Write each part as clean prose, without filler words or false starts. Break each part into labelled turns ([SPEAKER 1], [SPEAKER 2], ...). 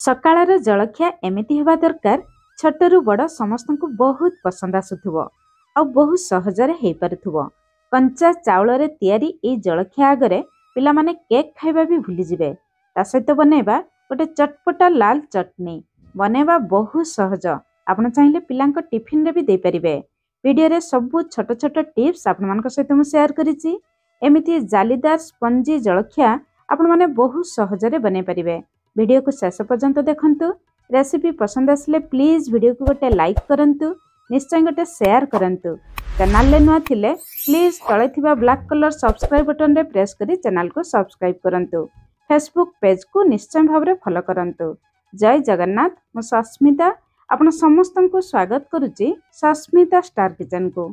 [SPEAKER 1] ସକାଳର ଜଳଖିଆ ଏମିତି ହେବା ଦରକାର ଛୋଟରୁ ବଡ଼ ସମସ୍ତଙ୍କୁ ବହୁତ ପସନ୍ଦ ଆସୁଥିବ ଆଉ ବହୁତ ସହଜରେ ହେଇପାରୁଥିବ। କଞ୍ଚା ଚାଉଳରେ ତିଆରି ଏଇ ଜଳଖିଆ ଆଗରେ ପିଲାମାନେ କେକ୍ ଖାଇବା ବି ଭୁଲିଯିବେ। ତା ସହିତ ବନେଇବା ଗୋଟେ ଚଟପଟା ଲାଲ ଚଟନି। ବନେଇବା ବହୁତ ସହଜ। ଆପଣ ଚାହିଁଲେ ପିଲାଙ୍କ ଟିଫିନରେ ବି ଦେଇପାରିବେ। ଭିଡ଼ିଓରେ ସବୁ ଛୋଟ ଛୋଟ ଟିପ୍ସ ଆପଣମାନଙ୍କ ସହିତ ମୁଁ ସେୟାର କରିଛି। ଏମିତି ଜାଲିଦାର ସ୍ପଞ୍ଜି ଜଳଖିଆ ଆପଣମାନେ ବହୁତ ସହଜରେ ବନେଇ ପାରିବେ। ଭିଡ଼ିଓକୁ ଶେଷ ପର୍ଯ୍ୟନ୍ତ ଦେଖନ୍ତୁ। ରେସିପି ପସନ୍ଦ ଆସିଲେ ପ୍ଲିଜ୍ ଭିଡ଼ିଓକୁ ଗୋଟେ ଲାଇକ୍ କରନ୍ତୁ, ନିଶ୍ଚୟ ଗୋଟେ ସେୟାର କରନ୍ତୁ। ଚ୍ୟାନେଲରେ ନୂଆ ଥିଲେ ପ୍ଲିଜ୍ ତଳେ ଥିବା ବ୍ଲାକ୍ କଲର ସବସ୍କ୍ରାଇବ୍ ବଟନରେ ପ୍ରେସ୍ କରି ଚ୍ୟାନେଲକୁ ସବସ୍କ୍ରାଇବ୍ କରନ୍ତୁ। ଫେସବୁକ୍ ପେଜକୁ ନିଶ୍ଚୟ ଭାବରେ ଫଲୋ କରନ୍ତୁ। ଜୟ ଜଗନ୍ନାଥ। ମୁଁ ସସ୍ମିତା ଆପଣ ସମସ୍ତଙ୍କୁ ସ୍ୱାଗତ କରୁଛି ସସ୍ମିତା ଷ୍ଟାର କିଚେନକୁ।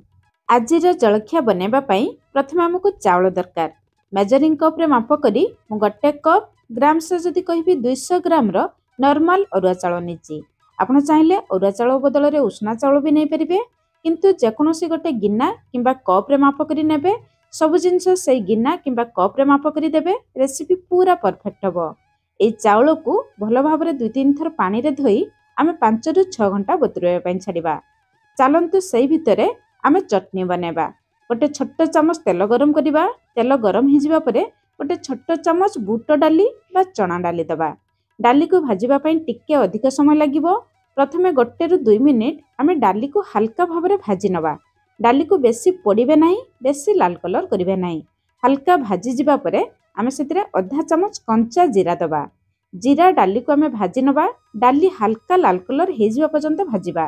[SPEAKER 1] ଆଜିର ଜଳଖିଆ ବନେଇବା ପାଇଁ ପ୍ରଥମେ ଆମକୁ ଚାଉଳ ଦରକାର। ମେଜରିଂ କପ୍ରେ ମାପ କରି ମୁଁ ଗୋଟେ କପ୍ ଗ୍ରାମସେ ଯଦି କହିବି 200 ଗ୍ରାମର ନର୍ମାଲ ଅରୁଆ ଚାଉଳ ନେଇଛି। ଆପଣ ଚାହିଁଲେ ଅରୁଆ ଚାଉଳ ବଦଳରେ ଉଷୁନା ଚାଉଳ ବି ନେଇପାରିବେ, କିନ୍ତୁ ଯେକୌଣସି ଗୋଟେ ଗିନା କିମ୍ବା କପ୍ରେ ମାପ କରି ନେବେ। ସବୁ ଜିନିଷ ସେଇ ଗିନା କିମ୍ବା କପ୍ରେ ମାପ କରି ଦେବେ, ରେସିପି ପୁରା ପରଫେକ୍ଟ ହେବ। ଏଇ ଚାଉଳକୁ ଭଲ ଭାବରେ 2-3 ଥର ପାଣିରେ ଧୋଇ ଆମେ 5ରୁ 6 ଘଣ୍ଟା ବତୁରାଇବା ପାଇଁ ଛାଡ଼ିବା। ଚାଲନ୍ତୁ ସେଇ ଭିତରେ ଆମେ ଚଟନି ବନେଇବା। ଗୋଟେ ଛୋଟ ଚାମଚ ତେଲ ଗରମ କରିବା। ତେଲ ଗରମ ହେଇଯିବା ପରେ ଗୋଟେ ଛୋଟ ଚାମଚ ବୁଟ ଡାଲି ବା ଚଣା ଡାଲି ଦେବା। ଡାଲିକୁ ଭାଜିବା ପାଇଁ ଟିକେ ଅଧିକ ସମୟ ଲାଗିବ। ପ୍ରଥମେ 1ରୁ 2 ମିନିଟ୍ ଆମେ ଡାଲିକୁ ହାଲକା ଭାବରେ ଭାଜି ନେବା। ଡାଲିକୁ ବେଶୀ ପୋଡ଼ିବେ ନାହିଁ, ବେଶୀ ଲାଲ କଲର କରିବେ ନାହିଁ। ହାଲକା ଭାଜିଯିବା ପରେ ଆମେ ସେଥିରେ ଅଧା ଚାମଚ କଞ୍ଚା ଜିରା ଦେବା। ଜିରା ଡାଲିକୁ ଆମେ ଭାଜି ନେବା। ଡାଲି ହାଲକା ଲାଲ କଲର ହେଇଯିବା ପର୍ଯ୍ୟନ୍ତ ଭାଜିବା।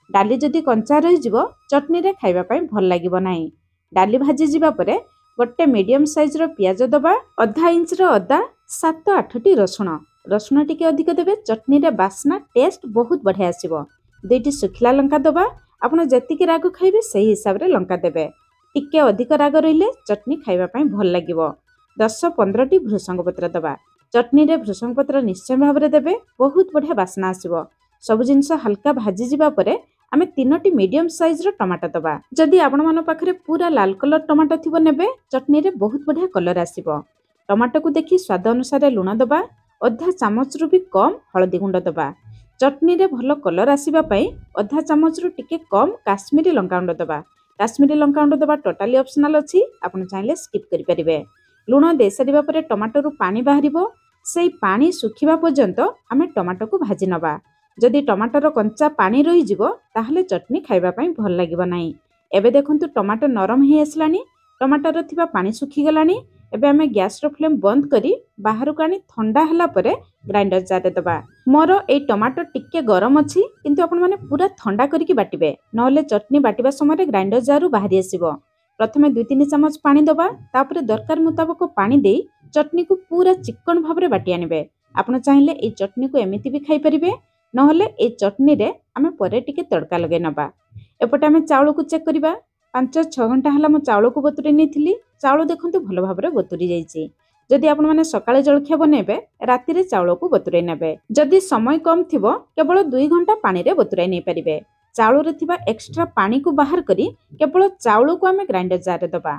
[SPEAKER 1] ଡାଲି ଯଦି କଞ୍ଚା ରହିଯିବ ଚଟନିରେ ଖାଇବା ପାଇଁ ଭଲ ଲାଗିବ ନାହିଁ। ଡାଲି ଭାଜିଯିବା ପରେ ଗୋଟେ ମିଡ଼ିୟମ୍ ସାଇଜ୍ର ପିଆଜ ଦେବା। ଅଧା ଇଞ୍ଚର ଅଦା, 7-8ଟି ରସୁଣ। ରସୁଣ ଟିକେ ଅଧିକ ଦେବେ, ଚଟନିରେ ବାସ୍ନା ଟେଷ୍ଟ ବହୁତ ବଢ଼ିଆ ଆସିବ। 2ଟି ଶୁଖିଲା ଲଙ୍କା ଦେବା। ଆପଣ ଯେତିକି ରାଗ ଖାଇବେ ସେହି ହିସାବରେ ଲଙ୍କା ଦେବେ। ଟିକେ ଅଧିକ ରାଗ ରହିଲେ ଚଟନି ଖାଇବା ପାଇଁ ଭଲ ଲାଗିବ। 10-15ଟି ଭୃଷଙ୍ଗ ପତ୍ର ଦେବା। ଚଟନିରେ ଭୃଷଙ୍ଗ ପତ୍ର ନିଶ୍ଚୟ ଭାବରେ ଦେବେ, ବହୁତ ବଢ଼ିଆ ବାସ୍ନା ଆସିବ। ସବୁ ଜିନିଷ ହାଲକା ଭାଜିଯିବା ପରେ ଆମେ 3ଟି ମିଡ଼ିୟମ୍ ସାଇଜ୍ର ଟମାଟୋ ଦେବା। ଯଦି ଆପଣମାନଙ୍କ ପାଖରେ ପୁରା ଲାଲ କଲର ଟମାଟୋ ଥିବ ନେବେ, ଚଟନିରେ ବହୁତ ବଢ଼ିଆ କଲର ଆସିବ। ଟମାଟୋକୁ ଦେଖି ସ୍ୱାଦ ଅନୁସାରେ ଲୁଣ ଦେବା। ଅଧା ଚାମଚରୁ ବି କମ୍ ହଳଦୀ ଗୁଣ୍ଡ ଦେବା। ଚଟନିରେ ଭଲ କଲର ଆସିବା ପାଇଁ ଅଧା ଚାମଚରୁ ଟିକେ କମ୍ କାଶ୍ମୀରୀ ଲଙ୍କାଗୁଣ୍ଡ ଦେବା। କାଶ୍ମୀରୀ ଲଙ୍କାଗୁଣ୍ଡ ଦେବା ଟୋଟାଲି ଅପସନାଲ୍ ଅଛି, ଆପଣ ଚାହିଁଲେ ସ୍କିପ୍ କରିପାରିବେ। ଲୁଣ ଦେଇସାରିବା ପରେ ଟମାଟୋରୁ ପାଣି ବାହାରିବ। ସେଇ ପାଣି ଶୁଖିବା ପର୍ଯ୍ୟନ୍ତ ଆମେ ଟମାଟୋକୁ ଭାଜି ନେବା। ଯଦି ଟମାଟୋର କଞ୍ଚା ପାଣି ରହିଯିବ ତାହେଲେ ଚଟନି ଖାଇବା ପାଇଁ ଭଲ ଲାଗିବ ନାହିଁ। ଏବେ ଦେଖନ୍ତୁ ଟମାଟୋ ନରମ ହେଇ ଆସିଲାଣି, ଟମାଟୋର ଥିବା ପାଣି ଶୁଖିଗଲାଣି। ଏବେ ଆମେ ଗ୍ୟାସର ଫ୍ଲେମ୍ ବନ୍ଦ କରି ବାହାରକୁ ଆଣି ଥଣ୍ଡା ହେଲା ପରେ ଗ୍ରାଇଣ୍ଡର ଜାରରେ ଦେବା। ମୋର ଏଇ ଟମାଟୋ ଟିକେ ଗରମ ଅଛି, କିନ୍ତୁ ଆପଣମାନେ ପୁରା ଥଣ୍ଡା କରିକି ବାଟିବେ, ନହେଲେ ଚଟନି ବାଟିବା ସମୟରେ ଗ୍ରାଇଣ୍ଡର ଜାରରୁ ବାହାରି ଆସିବ। ପ୍ରଥମେ 2-3 ଚାମଚ ପାଣି ଦେବା, ତାପରେ ଦରକାର ମୁତାବକ ପାଣି ଦେଇ ଚଟନିକୁ ପୁରା ଚିକ୍କଣ ଭାବରେ ବାଟି ଆଣିବେ। ଆପଣ ଚାହିଁଲେ ଏଇ ଚଟନିକୁ ଏମିତି ବି ଖାଇପାରିବେ, ନହେଲେ ଏଇ ଚଟନିରେ ଆମେ ପରେ ଟିକେ ତଡ଼କା ଲଗାଇ ନେବା। ଏପଟେ ଆମେ ଚାଉଳକୁ ଚେକ୍ କରିବା। 5-6 ଘଣ୍ଟା ହେଲା ମୁଁ ଚାଉଳକୁ ବତୁରେଇ ନେଇଥିଲି। ଚାଉଳ ଦେଖନ୍ତୁ ଭଲ ଭାବରେ ବତୁରି ଯାଇଛି। ଯଦି ଆପଣମାନେ ସକାଳେ ଜଳଖିଆ ବନେଇବେ, ରାତିରେ ଚାଉଳକୁ ବତୁରେଇ ନେବେ। ଯଦି ସମୟ କମ୍ ଥିବ କେବଳ 2 ଘଣ୍ଟା ପାଣିରେ ବତୁରାଇ ନେଇପାରିବେ। ଚାଉଳରେ ଥିବା ଏକ୍ସଟ୍ରା ପାଣିକୁ ବାହାର କରି କେବଳ ଚାଉଳକୁ ଆମେ ଗ୍ରାଇଣ୍ଡର ଜାରରେ ଦେବା।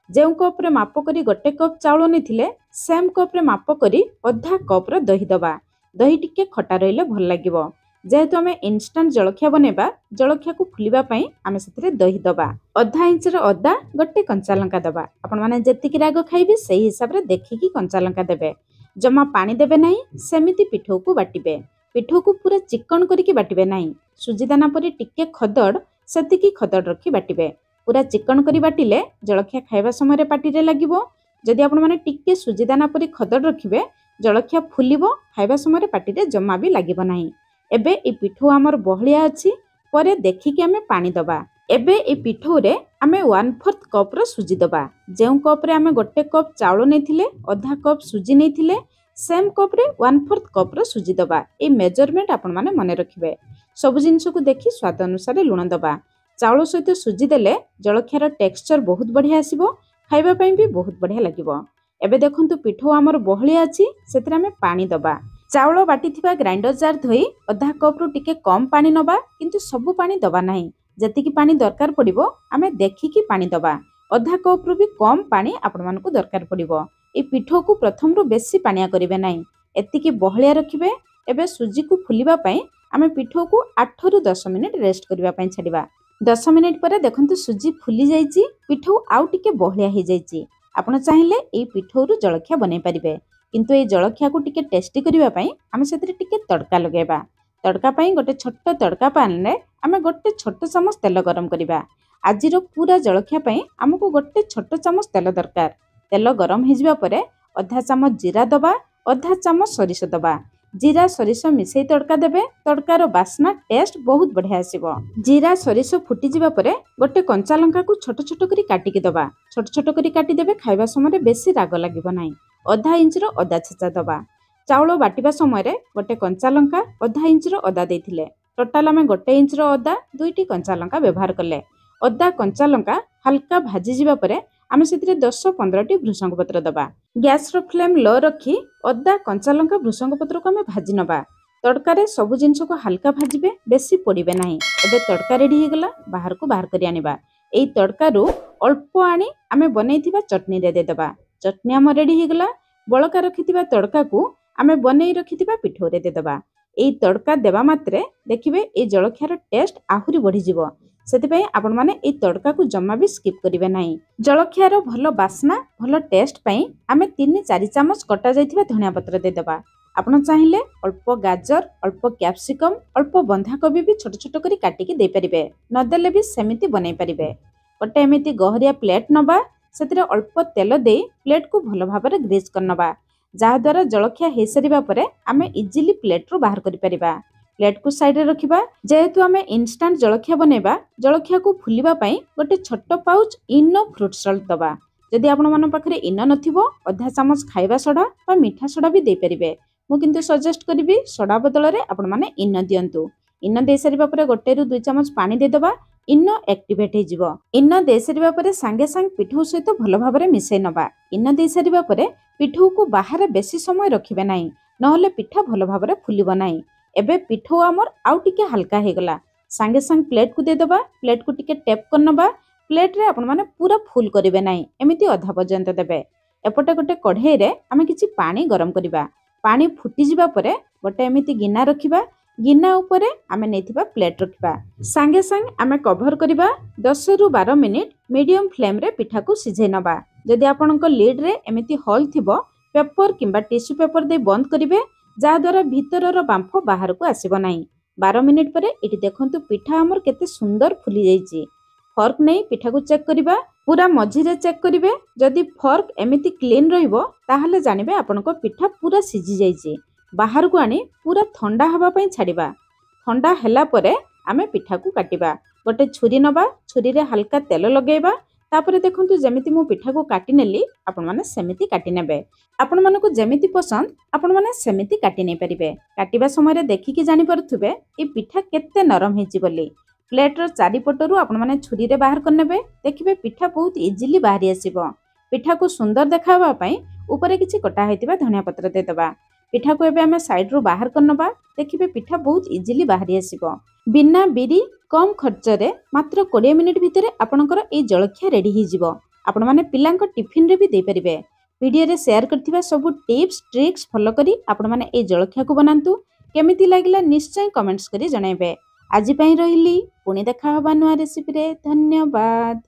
[SPEAKER 1] ଯେଉଁ କପ୍ରେ ମାପ କରି 1 କପ୍ ଚାଉଳ ନେଇଥିଲେ, ସେମ୍ କପ୍ରେ ମାପ କରି ଅଧା କପ୍ର ଦହି ଦେବା। ଦହି ଟିକେ ଖଟା ରହିଲେ ଭଲ ଲାଗିବ। ଯେହେତୁ ଆମେ ଇନଷ୍ଟାଣ୍ଟ ଜଳଖିଆ ବନେଇବା, ଜଳଖିଆକୁ ଫୁଲିବା ପାଇଁ ଆମେ ସେଥିରେ ଦହି ଦେବା। ଅଧା ଇଞ୍ଚର ଅଦା, 1 କଞ୍ଚା ଲଙ୍କା ଦେବା। ଆପଣମାନେ ଯେତିକି ରାଗ ଖାଇବେ ସେହି ହିସାବରେ ଦେଖିକି କଞ୍ଚା ଲଙ୍କା ଦେବେ। ଜମା ପାଣି ଦେବେ ନାହିଁ, ସେମିତି ପିଠଉକୁ ବାଟିବେ। ପିଠଉକୁ ପୁରା ଚିକ୍କଣ କରିକି ବାଟିବେ ନାହିଁ। ସୁଜିଦାନା ପରି ଟିକେ ଖଦଡ଼, ସେତିକି ଖଦଡ଼ ରଖି ବାଟିବେ। ପୁରା ଚିକ୍କଣ କରି ବାଟିଲେ ଜଳଖିଆ ଖାଇବା ସମୟରେ ପାଟିରେ ଲାଗିବ। ଯଦି ଆପଣମାନେ ଟିକେ ସୁଜିଦାନା ପରି ଖଦଡ଼ ରଖିବେ, ଜଳଖିଆ ଫୁଲିବ, ଖାଇବା ସମୟରେ ପାଟିରେ ଜମା ବି ଲାଗିବ ନାହିଁ। ଏବେ এই ପିଠଉ ଆମର ବହଳିଆ ଅଛି, ପରେ ଦେଖିକି ଆମେ ପାଣି ଦେବା। ଏବେ এই ପିଠଉରେ ଆମେ 1/4 କପ୍ର ସୁଜି ଦେବା। ଯେଉଁ କପ୍ରେ ଆମେ 1 କପ୍ ଚାଉଳ ନେଇଥିଲେ, ଅଧା କପ୍ ସୁଜି ନେଇଥିଲେ, ସେମ୍ କପ୍ରେ 1/4 କପ୍ର ସୁଜି ଦେବା। এই ମେଜରମେଣ୍ଟ ଆପଣମାନେ ମନେ ରଖିବେ। ସବୁ ଜିନିଷକୁ ଦେଖି ସ୍ୱାଦ ଅନୁସାରେ ଲୁଣ ଦେବା। ଚାଉଳ ସହିତ ସୁଜି ଦେଲେ ଜଳଖିଆର ଟେକ୍ସଚର ବହୁତ ବଢ଼ିଆ ଆସିବ, ଖାଇବା ପାଇଁ ବି ବହୁତ ବଢ଼ିଆ ଲାଗିବ। ଏବେ ଦେଖନ୍ତୁ ପିଠଉ ଆମର ବହଳିଆ ଅଛି, ସେଥିରେ ଆମେ ପାଣି ଦେବା। ଚାଉଳ ବାଟିଥିବା ଗ୍ରାଇଣ୍ଡର ଜାର୍ ଧୋଇ ଅଧା କପ୍ରୁ ଟିକେ କମ୍ ପାଣି ନେବା, କିନ୍ତୁ ସବୁ ପାଣି ଦେବା ନାହିଁ। ଯେତିକି ପାଣି ଦରକାର ପଡ଼ିବ ଆମେ ଦେଖିକି ପାଣି ଦେବା। ଅଧା କପ୍ରୁ ବି କମ୍ ପାଣି ଆପଣମାନଙ୍କୁ ଦରକାର ପଡ଼ିବ। এই ପିଠଉକୁ ପ୍ରଥମରୁ ବେଶୀ ପାଣିଆ କରିବେ ନାହିଁ, ଏତିକି ବହଳିଆ ରଖିବେ। एबे सुजी को फुलिबा पई आमे पिठो को 8 रु 10 मिनिट रेस्ट करिबा पई छाडिबा। 10 मिनिट पर देखंतु सुजी फुली जाइछि, पिठो आउ टिके बहलिया हे जाइछि। आपण चाहिले एई पिठोरु जलखिया बनै परिबे, किंतु एई जलखिया को टिके टेस्टी करिबा पई आमे सेतरे टिके तड़का लगेबा। तड़का पई गोटे छोट तड़का पैन रे आमे गोटे छोट चमच तेल गरम करिबा। आजिरो पूरा जलखिया पई हमकु गोटे छोट चमच तेल दरकार। तेल गरम हे जिबा परे आधा चामच जीरा दबा, आधा चामच सरिष दबा। जीरा सरिष मिसई तड़का देबे, तड़कार बास्ना टेस्ट बहुत बढ़िया आसीबो। जीरा सरिष फुटी जिबा परे गोटे कंचा लंका को छोट छोट करी काटी के दबा। छोट छोट करी काटी देबे, खाइबा समय बेसी राग लागिबो नाही। आधा इंच रो अदा छेचा दबा। चाउल बाटिबा समय रे गोटे कंचा लंका, आधा इंच रो अदा देथिले। टोटाल आमे गोटे इंच रो अदा, दुईटी कंचा लंका व्यवहार कले। अदा कंचा लंका हल्का भाजी जिबा परे आमे सेतिरे 10-15 टी भृषंग पत्र दबा। गैस रो फ्लेम लो रखी अदा कंचा लंका भृषंग पत्र को आमे भाजी नबा। तड़कारे सब जिंस को हल्का भाजिबे, बेसी पोड़िबे नाही। एबे तड़का रेडी हे गला, बाहर को बाहर करी आनिबा। एई तड़का रो अल्प आनी आमे बनेइथिबा चटनी रे दे दबा। चटनी आम रेडी हे गला। बळका रखिथिबा तड़का को आमे बनेई रखिथिबा पिठो रे दे दबा। एई तड़का देबा मात्रे देखिबे ए जलखियार टेस्ट आहुरी बढ़ी जिवो। सेतिपई आपण माने ए तड़का को जम्मा भी स्किप करिवे नाही। जलखियार भलो बास्ना, भलो टेस्ट पई आमे 3-4 चामच कटा जाइथिबा धनिया पत्र दे दबा। आपण चाहिले अल्प गाजर, अल्प कैप्सिकम, अल्प बंधाकोबी भी छोट छोट करी काटी के दे परिबे। न देले भी सेमिति बनै परिबे। गोटे एमिति गहरिया प्लेट नबा, सेतिरे अल्प तेल दे प्लेट को भलो भाबरे ग्रीस करनबा। जहा द्वारा जलखिया हे सरिबा परे आमे इजिली प्लेट रो बाहर करि परिबा। प्लेट को साइड रे रखिबा। जेहेतु आमे इंस्टेंट जलखिया बनेबा, जलखिया को फुलिबा पई गोटे छोट पाउच इनो फ्रूट सॉल्ट दबा। जदि आपण मन पाखरे इनो नथिबो, आधा चामच खाइबा सोडा बा मीठा सोडा भी दे परिबे। मु किंतु सजेस्ट करिबी सोडा बदल रे आपण माने इनो दियंतु। इनो दे सरिबा परे गोटे रु 2 चामच पानी दे दबा। इनो एक्टिवेट हे जिवो। इनो दे सरिबा परे संगे संग पिठो सहित भलो भाबरे मिसै नबा। इनो दे सरिबा परे पिठो को बाहर बेसी समय रखिबे नाही, नहले पिठा भलो भाबरे फुलिबो नाही। एबे पिठो आमर आउ टिके हल्का हे गला। संगे संग प्लेट को दे दबा। प्लेट को टिके टेप करनबा। प्लेट रे आपण माने पूरा फुल करिवे नाही, एमिति अधा पर्यंत देबे। एपटे गोटे कढ़ाई रे आमे किछि पानी गरम करिबा। पानी फुटी जिबा परे गोटे एमिति गिना रखिबा। गिना उपरे आमे नेथिबा प्लेट रखिबा। संगे संग आमे कवर करिबा 10 रु 12 मिनिट मीडियम फ्लेम रे पिठा को सिझै नबा। जदि आपणको लीड रे एमिति होल थिबो, पेपर किंबा टिश्यू पेपर दे बंद करिवे, जा द्वारा भीतरर बांफ बाहर को आसीबो नाही। 12 मिनिट परे इटी देखंतु पिठा हमर केते सुंदर फुली जाईची। फर्क नै पिठा को चेक करिबा। पूरा मझी रे चेक करिवे। जदि फर्क एमिति क्लीन रहिबो, ताहाले जानिबे आपणको पिठा पूरा सिझी जाईची। बाहर को आनी पूरा ठंडा हवा पई छाडिबा। ठंडा हैला परे आमे पिठा को काटिबा। गोटे छुरी नबा। छुरी रे हल्का तेल लगेबा। तापरे देखंतु जेमिति मु पिठा को काटी नेली, आपण माने सेमिति काटी नेबे। आपण मानको जेमिति पसंद आपण माने सेमिति काटी नै परिबे। काटिबा समय रे देखिकि जानि परथुबे ए पिठा केते नरम हेची बोली। प्लेट रो चारि पटरु आपण माने छुरी रे बाहर करनेबे। देखिबे पिठा बहुत इजीली बाहरी आसीबो। पिठा को सुंदर देखावा पई ऊपरे किछि कटा हेतिबा धनिया पत्र दे दबा। पिठा को एबे आमे साइड रो बाहर करनबा। देखिबे पिठा बहुत इजीली बाहरी आसीबो। बिना बिरी कम खर्च रे मात्र 20 मिनिट भितरे आपणकर ए जलखिया रेडी हे जिवो। आपण माने पिलांको टिफिन रे भी दे परिबे। वीडियो रे शेयर करथिबा सब टिप्स ट्रिक्स फॉलो करी आपण माने ए जलखिया को बनांतु। केमिति लागिला निश्चय कमेंट्स करी जणाइबे। आजि पई रहिली, पुणी देखा हबा नुआ रेसिपी रे। धन्यवाद।